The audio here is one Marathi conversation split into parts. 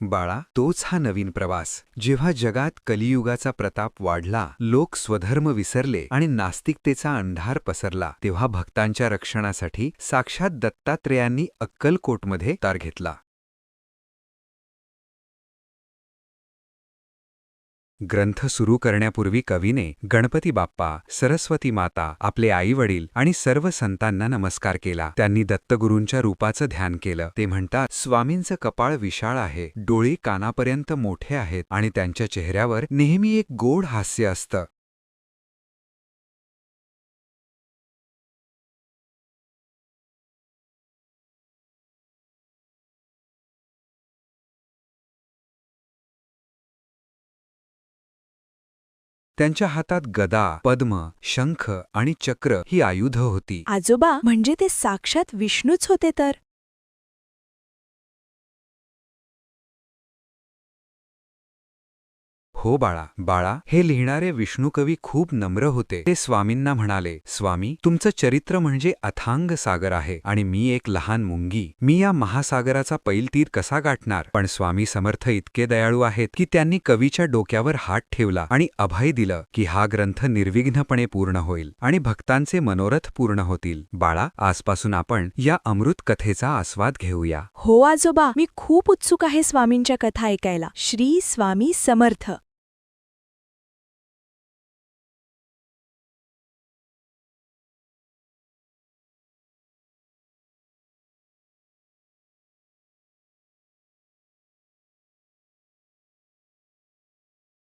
बाळा, तोच हा नवीन प्रवास. जेव्हा जगात कलियुगाचा प्रताप वाढला, लोक स्वधर्म विसरले आणि नास्तिकतेचा अंधार पसरला, तेव्हा भक्तांच्या रक्षणासाठी साक्षात दत्तात्रेयांनी अक्कलकोटमध्ये अवतार घेतला. ग्रंथ सुरू करण्यापूर्वी कवीने गणपती बाप्पा, सरस्वती माता, आपले आई-वडील आणि सर्व संतांना नमस्कार केला. त्यांनी दत्तगुरूंच्या रूपाचं ध्यान केलं. ते म्हणतात, स्वामींचं कपाळ विशाळ आहे, डोळे कानापर्यंत मोठे आहेत आणि त्यांच्या चेहऱ्यावर नेहमी एक गोड हास्य असतं. त्यांच्या हातात गदा, पद्म, शंख आणि चक्र ही आयुधं होती. आजोबा म्हणजे ते साक्षात विष्णूच होते तर. हो बाळा. बाळा, हे लिहिणारे विष्णुकवी खूप नम्र होते. ते स्वामींना म्हणाले, स्वामी, तुमचं चरित्र म्हणजे अथांग सागर आहे आणि मी एक लहान मुंगी. मी या महासागराचा पैलतीर कसा गाठणार? पण स्वामी समर्थ इतके दयाळू आहेत की त्यांनी कवीच्या डोक्यावर हात ठेवला आणि अभय दिलं की हा ग्रंथ निर्विघ्नपणे पूर्ण होईल आणि भक्तांचे मनोरथ पूर्ण होतील. बाळा, आजपासून आपण या अमृत कथेचा आस्वाद घेऊया. हो आजोबा, मी खूप उत्सुक आहे स्वामींच्या कथा ऐकायला. श्री स्वामी समर्थ.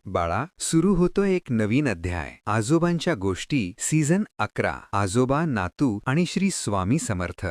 बाळा, सुरू होतो एक नवीन अध्याय. आजोबांच्या गोष्टी सीझन 11. आजोबा, नातू आणि श्री स्वामी समर्थ.